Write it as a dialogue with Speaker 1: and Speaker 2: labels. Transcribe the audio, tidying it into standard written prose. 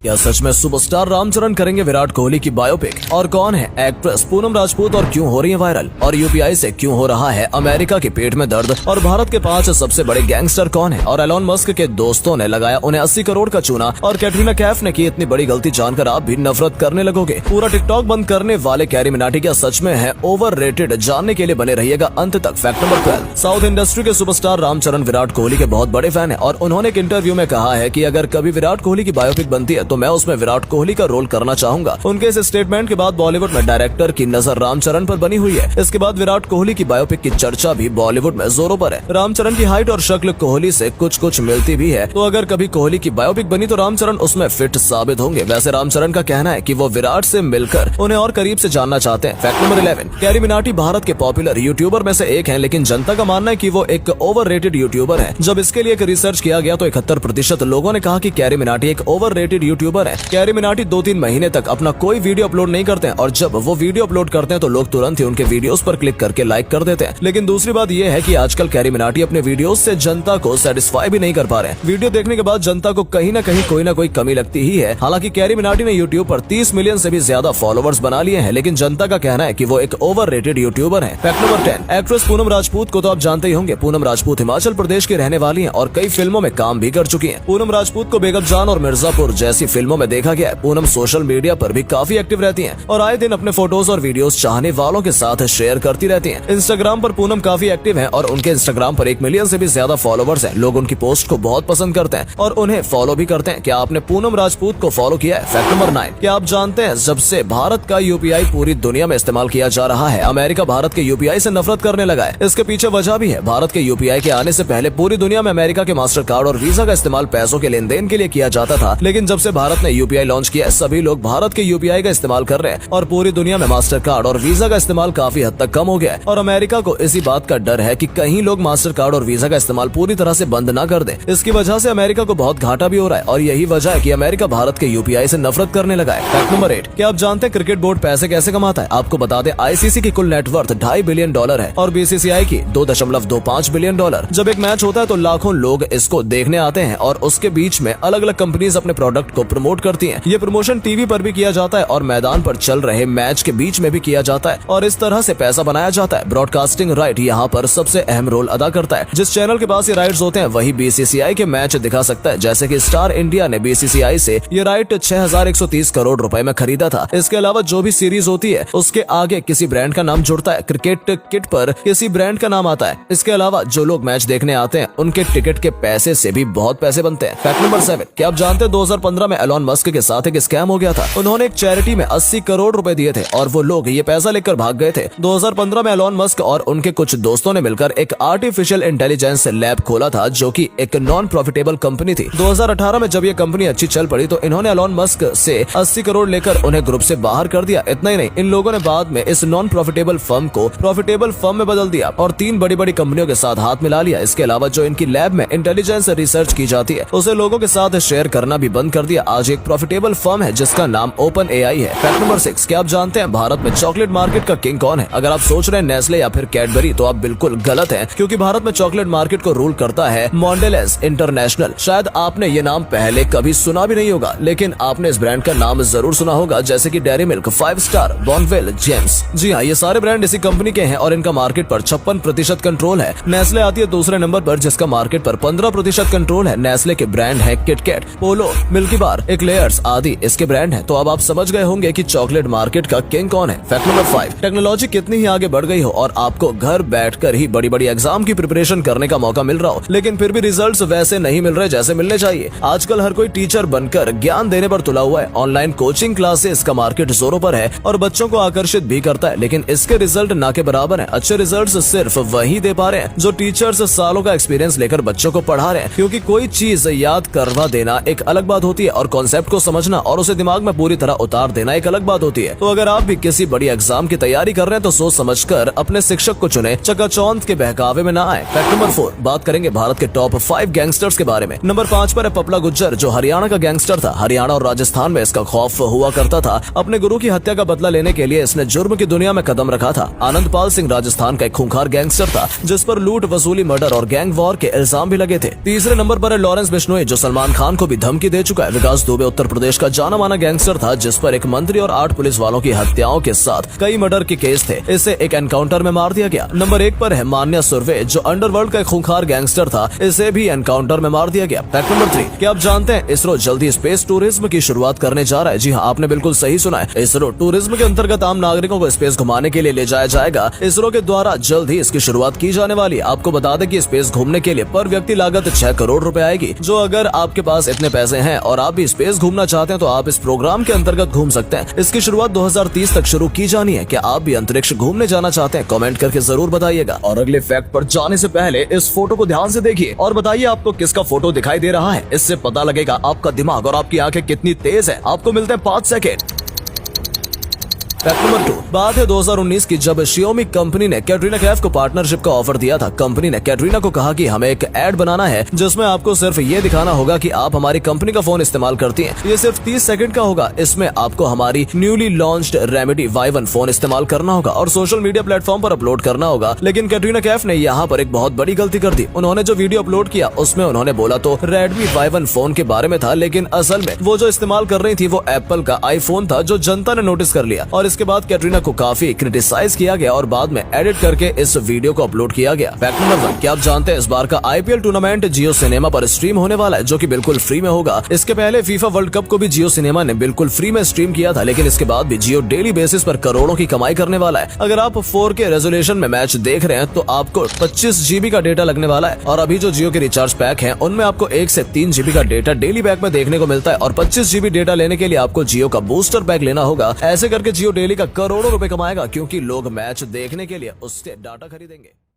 Speaker 1: क्या सच में सुपरस्टार रामचरण करेंगे विराट कोहली की बायोपिक? और कौन है एक्ट्रेस पूनम राजपूत और क्यों हो रही है वायरल? और यूपीआई से क्यों हो रहा है अमेरिका के पेट में दर्द? और भारत के 5 सबसे बड़े गैंगस्टर कौन है? और एलोन मस्क के दोस्तों ने लगाया उन्हें 80 करोड़ का चूना, और कैटरीना कैफ ने की इतनी बड़ी गलती जानकर आप भी नफरत करने लगोगे। पूरा टिकटॉक बंद करने वाले कैरी मिनाटी क्या सच में है ओवररेटेड? जानने के लिए बने रहिएगा अंत तक। फैक्ट नंबर 12, साउथ इंडस्ट्री के सुपरस्टार रामचरण विराट कोहली के बहुत बड़े फैन है, और उन्होंने एक इंटरव्यू में कहा है कि अगर कभी विराट कोहली की बायोपिक बनती है तो मैं उसमें विराट कोहली का रोल करना चाहूंगा। उनके इस स्टेटमेंट के बाद बॉलीवुड में डायरेक्टर की नजर रामचरण पर बनी हुई है। इसके बाद विराट कोहली की बायोपिक की चर्चा भी बॉलीवुड में जोरों पर है। रामचरण की हाइट और शक्ल कोहली से कुछ मिलती भी है, तो अगर कभी कोहली की बायोपिक बनी तो रामचरण उसमें फिट साबित होंगे। वैसे रामचरण का कहना है कि वो विराट से मिलकर उन्हें और करीब से जानना चाहते हैं। Fact number 11, carry Minati Bharat के पॉपुलर यूट्यूबर में से एक है, लेकिन जनता का मानना है कि वो एक ओवररेटेड यूट्यूबर है। जब इसके लिए एक रिसर्च किया गया तो 71% लोगों ने कहा कि कैरी मिनाटी एक ओवररेटेड यूट्यूबर है। कैरी मिनाटी 2-3 महीने तक अपना कोई वीडियो अपलोड नहीं करते हैं, और जब वो वीडियो अपलोड करते हैं तो लोग तुरंत ही उनके वीडियोस पर क्लिक करके लाइक कर देते हैं। लेकिन दूसरी बात यह है कि आजकल कैरी मिनाटी अपने वीडियोस से जनता को सेटिस्फाई भी नहीं कर पा रहे हैं। वीडियो देखने के बाद जनता को कहीं ना कोई कमी लगती ही है। हालांकि कैरी मिनाटी ने यूट्यूब पर 30 मिलियन से भी ज्यादा फॉलोवर्स बना लिए हैं, लेकिन जनता का कहना है कि वो एक ओवररेटेड यूट्यूबर है। Fact number 10, actress Poonam Rajput को तो आप जानते ही होंगे। पूनम राजपूत हिमाचल प्रदेश की रहने वाली है और कई फिल्मों में काम भी कर चुकी है। पूनम राजपूत को बेगम जान और मिर्जापुर जैसी फिल्मों में देखा गया है। पूनम सोशल मीडिया पर भी काफी एक्टिव रहती हैं और आए दिन अपने फोटोज और वीडियोस चाहने वालों के साथ शेयर करती रहती हैं। इंस्टाग्राम पर पूनम काफी एक्टिव हैं और उनके इंस्टाग्राम पर 1 मिलियन से भी ज्यादा फॉलोवर्स हैं। लोग उनकी पोस्ट को बहुत पसंद करते हैं और उन्हें फॉलो भी करते हैं। क्या आपने पूनम राजपूत को फॉलो किया है? फैक्ट नंबर 9, क्या आप जानते हैं जब से भारत का यूपीआई पूरी दुनिया में इस्तेमाल किया जा रहा है, अमेरिका भारत के यूपीआई से नफरत करने लगा है। इसके पीछे वजह भी है। भारत के यूपीआई के आने से पहले पूरी दुनिया में अमेरिका के मास्टर कार्ड और वीजा का इस्तेमाल पैसों के लेन देन के लिए किया जाता था, लेकिन जब से भारत ने यूपीआई लॉन्च किया सभी लोग भारत के यूपीआई का इस्तेमाल कर रहे हैं और पूरी दुनिया में मास्टर कार्ड और वीजा का इस्तेमाल काफी हद तक कम हो गया है। और अमेरिका को इसी बात का डर है कि कहीं लोग मास्टर कार्ड और वीजा का इस्तेमाल पूरी तरह से बंद ना कर दें। इसकी वजह से अमेरिका को बहुत घाटा भी हो रहा है और यही वजह है कि अमेरिका भारत के यूपीआई से नफरत करने लगा है। फैक्ट नंबर 8, क्या आप जानते हैं क्रिकेट बोर्ड पैसे कैसे कमाता है? आपको बता दें आईसीसी की कुल नेटवर्थ $2.5 बिलियन है और बीसीसीआई की $2.25 बिलियन। जब एक मैच होता है तो लाखों लोग इसको देखने आते हैं और उसके बीच में अलग अलग कंपनीज अपने प्रोडक्ट को प्रमोट करती है। ये प्रमोशन टीवी पर भी किया जाता है और मैदान पर चल रहे मैच के बीच में भी किया जाता है और इस तरह से पैसा बनाया जाता है। ब्रॉडकास्टिंग राइट यहाँ पर सबसे अहम रोल अदा करता है। जिस चैनल के पास ये राइट्स होते हैं वही बीसीसीआई के मैच दिखा सकता है। जैसे कि स्टार इंडिया ने बीसीसीआई से ये राइट 6130 करोड़ रुपए में खरीदा था। इसके अलावा जो भी सीरीज होती है उसके आगे किसी ब्रांड का नाम जुड़ता है। क्रिकेट किट पर किसी ब्रांड का नाम आता है। इसके अलावा जो लोग मैच देखने आते हैं उनके टिकट के पैसे से भी बहुत पैसे बनते हैं। फैक्ट नंबर 7, क्या आप जानते हैं 2015 में एलोन मस्क के साथ एक स्कैम हो गया था। उन्होंने एक चैरिटी में 80 करोड़ रुपए दिए थे और वो लोग ये पैसा लेकर भाग गए थे। 2015 में एलोन मस्क और उनके कुछ दोस्तों ने मिलकर एक आर्टिफिशियल इंटेलिजेंस लैब खोला था जो कि एक नॉन प्रॉफिटेबल कंपनी थी। 2018 में जब ये कंपनी अच्छी चल पड़ी तो इन्होंने एलोन मस्क से 80 करोड़ लेकर उन्हें ग्रुप से बाहर कर दिया। इतना ही नहीं, इन लोगों ने बाद में इस नॉन प्रॉफिटेबल फर्म को प्रॉफिटेबल फर्म में बदल दिया और 3 बड़ी कंपनियों के साथ हाथ मिला लिया। इसके अलावा जो इनकी लैब में इंटेलिजेंस रिसर्च की जाती है उसे लोगों के साथ शेयर करना भी बंद कर दिया। आज एक प्रॉफिटेबल फर्म है जिसका नाम ओपन एआई है। फैक्ट नंबर 6, क्या आप जानते हैं भारत में चॉकलेट मार्केट का किंग कौन है? अगर आप सोच रहे हैं नेस्ले या फिर कैडबरी तो आप बिल्कुल गलत हैं, क्योंकि भारत में चॉकलेट मार्केट को रूल करता है मॉन्डेलेस इंटरनेशनल। शायद आपने ये नाम पहले कभी सुना भी नहीं होगा, लेकिन आपने इस ब्रांड का नाम जरूर सुना होगा, जैसे कि dairy milk, 5 star, Bournville, Gems. जी हाँ, ये सारे ब्रांड इसी कंपनी के हैं और इनका मार्केट पर 56% कंट्रोल है। नेस्ले आती है दूसरे नंबर पर जिसका मार्केट पर 15% कंट्रोल है। नेस्ले के ब्रांड है किटकैट, पोलो, मिल्की बार, एक्लेयर्स आदि इसके ब्रांड है। तो अब आप समझ गए होंगे कि चॉकलेट मार्केट का किंग कौन है। फैक्ट नंबर 5, टेक्नोलॉजी कितनी ही आगे बढ़ गई हो और आपको घर बैठकर ही बड़ी एग्जाम की प्रिपरेशन करने का मौका मिल रहा हो, लेकिन फिर भी रिजल्ट्स वैसे नहीं मिल रहे जैसे मिलने चाहिए। आजकल हर कोई टीचर बनकर ज्ञान देने पर तुला हुआ है। ऑनलाइन कोचिंग क्लासेस का मार्केट जोरों पर है और बच्चों को आकर्षित भी करता है, लेकिन इसके रिजल्ट ना के बराबर है। अच्छे रिजल्ट सिर्फ वही दे पा रहे हैं जो टीचर्स सालों का एक्सपीरियंस लेकर बच्चों को पढ़ा रहे हैं, क्योंकि कोई चीज याद करवा देना एक अलग बात होती है और कॉन्सेप्ट को समझना और उसे दिमाग में पूरी तरह उतार देना एक अलग बात होती है। तो अगर आप भी किसी बड़ी एग्जाम की तैयारी कर रहे हैं तो सोच समझकर अपने शिक्षक को चुने, चकाचौंध के बहकावे में ना आए। फैक्ट नंबर 4, बात करेंगे भारत के टॉप 5 गैंगस्टर्स के बारे में। नंबर 5 पर है पपला गुज्जर, जो हरियाणा का गैंगस्टर था। हरियाणा और राजस्थान में इसका खौफ हुआ करता था। अपने गुरु की हत्या का बदला लेने के लिए इसने जुर्म की दुनिया में कदम रखा था। आनंदपाल सिंह राजस्थान का एक खूंखार गैंगस्टर था जिस पर लूट, वसूली, मर्डर और गैंग वॉर के इल्जाम भी लगे थे। तीसरे नंबर पर है लॉरेंस बिश्नोई, जो सलमान खान को भी धमकी दे चुका है। विकास दुबे उत्तर प्रदेश का जाना माना गैंगस्टर था, जिस पर एक मंत्री और 8 पुलिस वालों की हत्याओं के साथ कई मर्डर के केस थे। इसे एक एनकाउंटर में मार दिया गया। नंबर 1 पर है मान्या सुर्वे, जो अंडरवर्ल्ड का एक खूंखार गैंगस्टर था। इसे भी एनकाउंटर में मार दिया गया। फैक्ट नंबर 3, क्या आप जानते हैं इसरो जल्दी स्पेस टूरिज्म की शुरुआत करने जा रहा है? जी हाँ, आपने बिल्कुल सही सुना है। इसरो टूरिज्म के अंतर्गत आम नागरिकों को स्पेस घुमाने के लिए ले जाया जाएगा। इसरो के द्वारा जल्द ही इसकी शुरुआत की जाने वाली है। आपको बता दें कि स्पेस घूमने के लिए पर व्यक्ति लागत 6 करोड़ रुपए आएगी। जो अगर आपके पास इतने पैसे हैं और आप भी स्पेस घूमना चाहते हैं तो आप इस प्रोग्राम के अंतर्गत घूम सकते हैं। इसकी शुरुआत 2030 तक शुरू की जानी है। क्या आप भी अंतरिक्ष घूमने जाना चाहते हैं? कमेंट करके जरूर बताइएगा। और अगले फैक्ट पर जाने से पहले इस फोटो को ध्यान से देखिए और बताइए आपको किसका फोटो दिखाई दे रहा है। इससे पता लगेगा आपका दिमाग और आपकी आंखें कितनी तेज है। आपको मिलते हैं 5 सेकेंड। फैक्ट नंबर 2, बात है 2019 की, जब Xiaomi कंपनी ने कैटरीना कैफ को पार्टनरशिप का ऑफर दिया था। कंपनी ने कैटरीना को कहा कि हमें एक एड बनाना है जिसमें आपको सिर्फ ये दिखाना होगा कि आप हमारी कंपनी का फोन इस्तेमाल करती हैं। ये सिर्फ 30 सेकंड का होगा। इसमें आपको हमारी newly launched remedy Y1 phone इस्तेमाल करना होगा और सोशल मीडिया प्लेटफॉर्म पर अपलोड करना होगा। लेकिन कैटरीना कैफ ने यहाँ पर एक बहुत बड़ी गलती कर दी। उन्होंने जो वीडियो अपलोड किया उसमें उन्होंने बोला तो Redmi Y1 फोन के बारे में था, लेकिन असल में वो जो इस्तेमाल कर रही थी वो एप्पल का iPhone था, जो जनता ने नोटिस कर लिया। और इसके बाद कैटरीना को काफी क्रिटिसाइज किया गया और बाद में एडिट करके इस वीडियो को अपलोड किया गया। फैक्ट नंबर 1, क्या आप जानते हैं इस बार का IPL टूर्नामेंट जियो सिनेमा पर स्ट्रीम होने वाला है, जो कि बिल्कुल फ्री में होगा। इसके पहले फीफा वर्ल्ड कप को भी जियो सिनेमा ने बिल्कुल फ्री में स्ट्रीम किया था, लेकिन इसके बाद भी जियो डेली बेसिस पर करोड़ों की कमाई करने वाला है। अगर आप 4K रेजोल्यूशन में मैच देख रहे हैं तो आपको 25 GB का डेटा लगने वाला है। और अभी जो जियो के रिचार्ज पैक हैं उनमें आपको 1 से 3 GB का डेटा डेली पैक में देखने को मिलता है और 25 GB डेटा लेने के लिए आपको जियो का बूस्टर पैक लेना होगा। ऐसे करके जियो डेली का करोड़ों रुपए कमाएगा, क्योंकि लोग मैच देखने के लिए उससे डाटा खरीदेंगे।